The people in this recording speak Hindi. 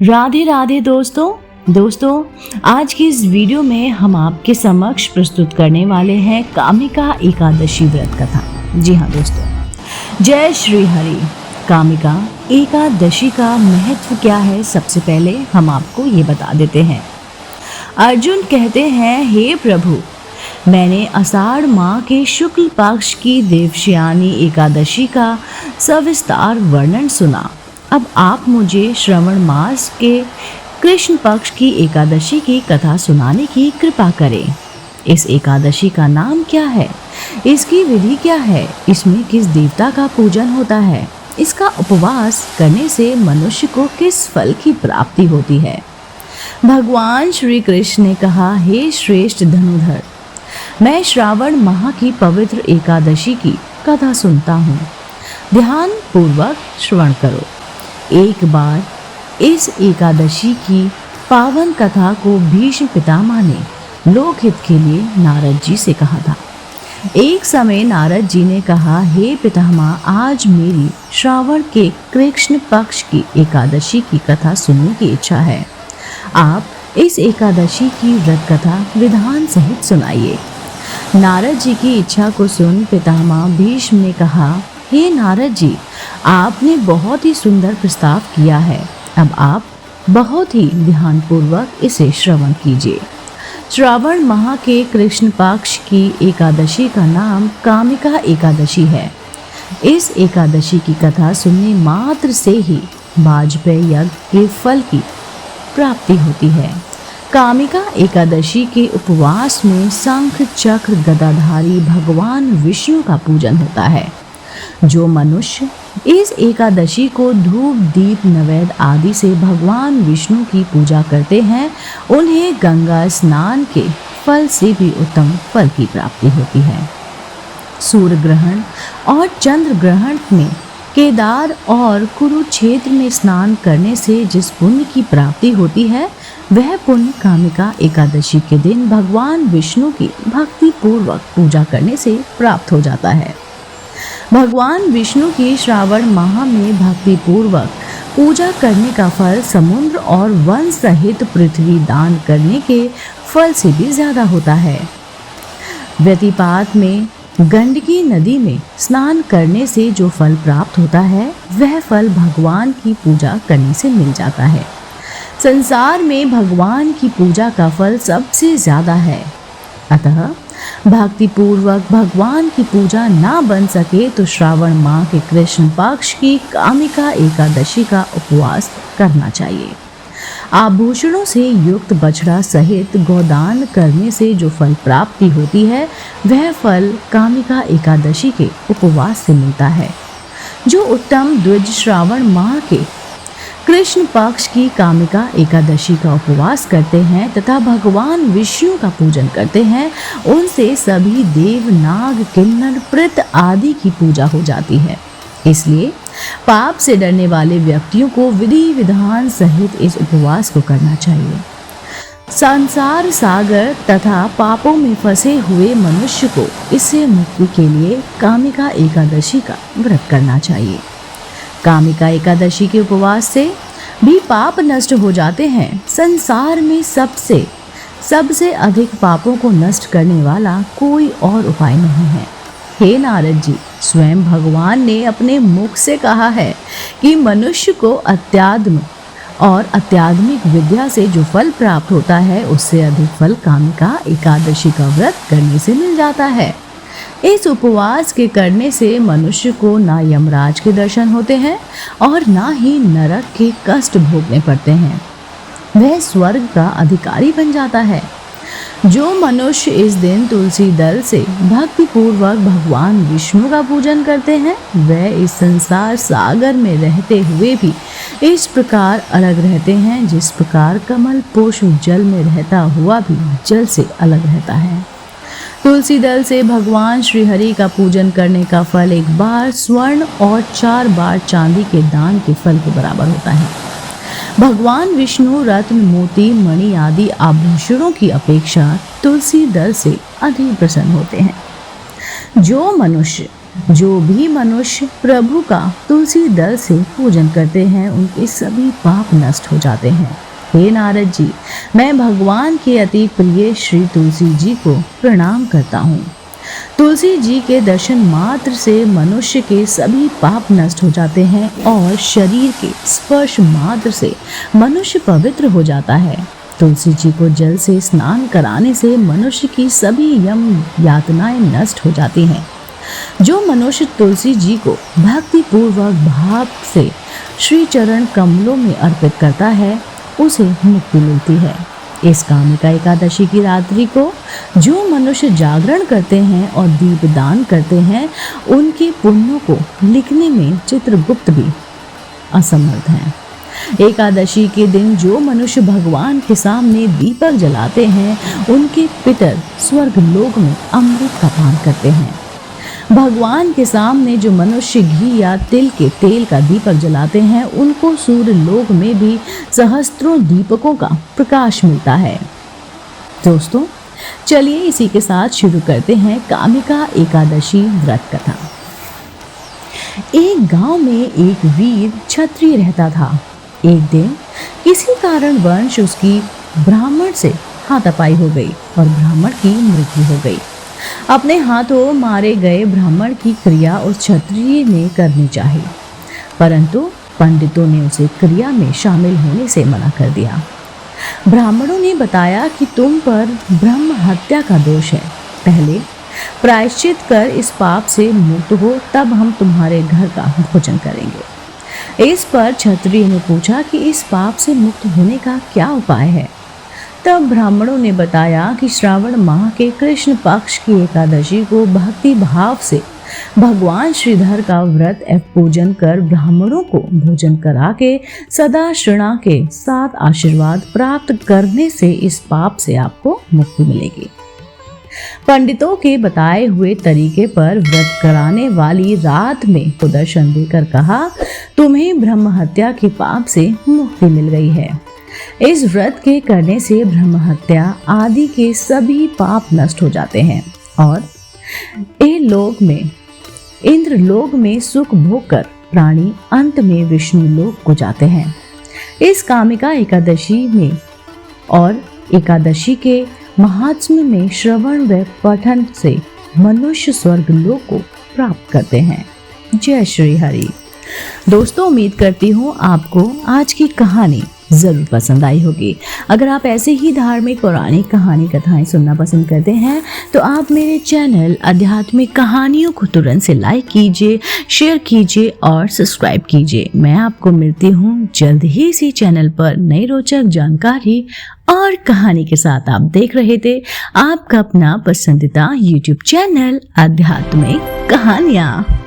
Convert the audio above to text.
राधे राधे दोस्तों आज की इस वीडियो में हम आपके समक्ष प्रस्तुत करने वाले हैं कामिका एकादशी व्रत कथा। जी हाँ दोस्तों, जय श्री हरि। कामिका एकादशी का महत्व क्या है, सबसे पहले हम आपको ये बता देते हैं। अर्जुन कहते हैं, हे प्रभु, मैंने आषाढ़ माह के शुक्ल पक्ष की देवशयानी एकादशी का सविस्तार वर्णन सुना। अब आप मुझे श्रवण मास के कृष्ण पक्ष की एकादशी की कथा सुनाने की कृपा करें। इस एकादशी का नाम क्या है, इसकी विधि क्या है, इसमें किस देवता का पूजन होता है, इसका उपवास करने से मनुष्य को किस फल की प्राप्ति होती है। भगवान श्री कृष्ण ने कहा, हे श्रेष्ठ धनुधर, मैं श्रावण माह की पवित्र एकादशी की कथा सुनता हूँ। ध्यान पूर्वक श्रवण करो। एक बार इस एकादशी की पावन कथा को भीष्म पितामह ने लोकहित के लिए नारद जी से कहा था। एक समय नारद जी ने कहा, हे पितामह, आज मेरी श्रावण के कृष्ण पक्ष की एकादशी की कथा सुनने की इच्छा है। आप इस एकादशी की व्रत कथा विधान सहित सुनाइए। नारद जी की इच्छा को सुन पितामह भीष्म ने कहा, हे नारद जी, आपने बहुत ही सुंदर प्रस्ताव किया है। अब आप बहुत ही ध्यानपूर्वक इसे श्रवण कीजिए। श्रावण माह के कृष्ण पक्ष की एकादशी का नाम कामिका एकादशी है। इस एकादशी की कथा सुनने मात्र से ही वाजपेयी यज्ञ के फल की प्राप्ति होती है। कामिका एकादशी के उपवास में शंख चक्र गदाधारी भगवान विष्णु का पूजन होता है। जो मनुष्य इस एकादशी को धूप दीप नैवेद्य आदि से भगवान विष्णु की पूजा करते हैं, उन्हें गंगा स्नान के फल से भी उत्तम फल की प्राप्ति होती है। सूर्य ग्रहण और चंद्र ग्रहण में केदार और कुरुक्षेत्र में स्नान करने से जिस पुण्य की प्राप्ति होती है, वह पुण्य कामिका एकादशी के दिन भगवान विष्णु की भक्ति पूर्वक पूजा करने से प्राप्त हो जाता है। भगवान विष्णु की श्रावण माह में भक्ति पूर्वक पूजा करने का फल समुद्र और वन सहित पृथ्वी दान करने के फल से भी ज्यादा होता है। व्यतिपात में गंडकी नदी में स्नान करने से जो फल प्राप्त होता है, वह फल भगवान की पूजा करने से मिल जाता है। संसार में भगवान की पूजा का फल सबसे ज्यादा है। अतः भक्ति पूर्वक भगवान की पूजा ना बन सके तो श्रावण माह के कृष्ण पक्ष की कामिका एकादशी का उपवास करना चाहिए। आभूषणों से युक्त बछड़ा सहित गोदान करने से जो फल प्राप्ति होती है, वह फल कामिका एकादशी के उपवास से मिलता है। जो उत्तम द्विज श्रावण माह के कृष्ण पक्ष की कामिका एकादशी का उपवास करते हैं तथा भगवान विष्णु का पूजन करते हैं, उनसे सभी देव नाग किन्नर प्रेत आदि की पूजा हो जाती है। इसलिए पाप से डरने वाले व्यक्तियों को विधि विधान सहित इस उपवास को करना चाहिए। संसार सागर तथा पापों में फंसे हुए मनुष्य को इससे मुक्ति के लिए कामिका एकादशी का व्रत करना चाहिए। कामिका एकादशी के उपवास से भी पाप नष्ट हो जाते हैं। संसार में सबसे अधिक पापों को नष्ट करने वाला कोई और उपाय नहीं है। हे नारद जी, स्वयं भगवान ने अपने मुख से कहा है कि मनुष्य को अत्यात्म और अत्याधुनिक विद्या से जो फल प्राप्त होता है, उससे अधिक फल कामिका एकादशी का व्रत करने से मिल जाता है। इस उपवास के करने से मनुष्य को ना यमराज के दर्शन होते हैं और ना ही नरक के कष्ट भोगने पड़ते हैं। वह स्वर्ग का अधिकारी बन जाता है। जो मनुष्य इस दिन तुलसी दल से भक्ति पूर्वक भगवान विष्णु का पूजन करते हैं, वह इस संसार सागर में रहते हुए भी इस प्रकार अलग रहते हैं जिस प्रकार कमल पुष्प जल में रहता हुआ भी जल से अलग रहता है। तुलसी दल से भगवान श्री हरि का पूजन करने का फल एक बार स्वर्ण और 4 बार चांदी के दान के फल के बराबर होता है। भगवान विष्णु रत्न मोती मणि आदि आभूषणों की अपेक्षा तुलसी दल से अधिक प्रसन्न होते हैं। जो मनुष्य जो भी मनुष्य प्रभु का तुलसी दल से पूजन करते हैं उनके सभी पाप नष्ट हो जाते हैं। हे नारद जी, मैं भगवान के अति प्रिय श्री तुलसी जी को प्रणाम करता हूँ। तुलसी जी के दर्शन मात्र से मनुष्य के सभी पाप नष्ट हो जाते हैं और शरीर के स्पर्श मात्र से मनुष्य पवित्र हो जाता है। तुलसी जी को जल से स्नान कराने से मनुष्य की सभी यम यातनाएं नष्ट हो जाती हैं। जो मनुष्य तुलसी जी को भक्ति पूर्वक भाव से श्री चरण कमलों में अर्पित करता है उसे मुक्ति मिलती है। इस कामिका एकादशी की रात्रि को जो मनुष्य जागरण करते हैं और दीप दान करते हैं उनके पुण्यों को लिखने में चित्रगुप्त भी असमर्थ हैं। एकादशी के दिन जो मनुष्य भगवान के सामने दीपक जलाते हैं उनके पितर स्वर्ग लोक में अमृत का पान करते हैं। भगवान के सामने जो मनुष्य घी या तिल के तेल का दीपक जलाते हैं उनको सूर्य लोक में भी सहस्त्रों दीपकों का प्रकाश मिलता है। दोस्तों, चलिए इसी के साथ शुरू करते हैं कामिका एकादशी व्रत कथा। एक गांव में एक वीर क्षत्रिय रहता था। एक दिन किसी कारणवश उसकी ब्राह्मण से हाथापाई हो गई और ब्राह्मण की मृत्यु हो गई। अपने हाथों मारे गए ब्राह्मण की क्रिया उस क्षत्रिय ने करनी चाहिए, परंतु पंडितों ने उसे क्रिया में शामिल होने से मना कर दिया। ब्राह्मणों ने बताया कि तुम पर ब्रह्म हत्या का दोष है, पहले प्रायश्चित कर इस पाप से मुक्त हो, तब हम तुम्हारे घर का भोजन करेंगे। इस पर क्षत्रिय ने पूछा कि इस पाप से मुक्त होने का क्या उपाय है। तब ब्राह्मणों ने बताया कि श्रावण माह के कृष्ण पक्ष की एकादशी को भक्ति भाव से भगवान श्रीधर का व्रत एवं पूजन कर ब्राह्मणों को भोजन करा के सदा शृणा के साथ आशीर्वाद प्राप्त करने से इस पाप से आपको मुक्ति मिलेगी। पंडितों के बताए हुए तरीके पर व्रत कराने वाली रात में को दर्शन देकर कहा, तुम्हें ब्रह्म हत्या के पाप से मुक्ति मिल गई है। इस व्रत के करने से ब्रह्म हत्या आदि के सभी पाप नष्ट हो जाते हैं और लोक में इंद्र लोक में सुख भोग कर प्राणी अंत में विष्णु लोक को जाते हैं। इस कामिका एकादशी में और एकादशी के महात्म्य में श्रवण व पठन से मनुष्य स्वर्ग लोक को प्राप्त करते हैं। जय श्री हरि। दोस्तों, उम्मीद करती हूँ आपको आज की कहानी जरूर पसंद आई होगी। अगर आप ऐसे ही धार्मिक पौराणिक कहानी कथाएं सुनना पसंद करते हैं तो आप मेरे चैनल आध्यात्मिक कहानियों को तुरंत से लाइक कीजिए, शेयर कीजिए और सब्सक्राइब कीजिए। मैं आपको मिलती हूँ जल्द ही इसी चैनल पर नई रोचक जानकारी और कहानी के साथ। आप देख रहे थे आपका अपना पसंदीदा YouTube चैनल आध्यात्मिक कहानियाँ।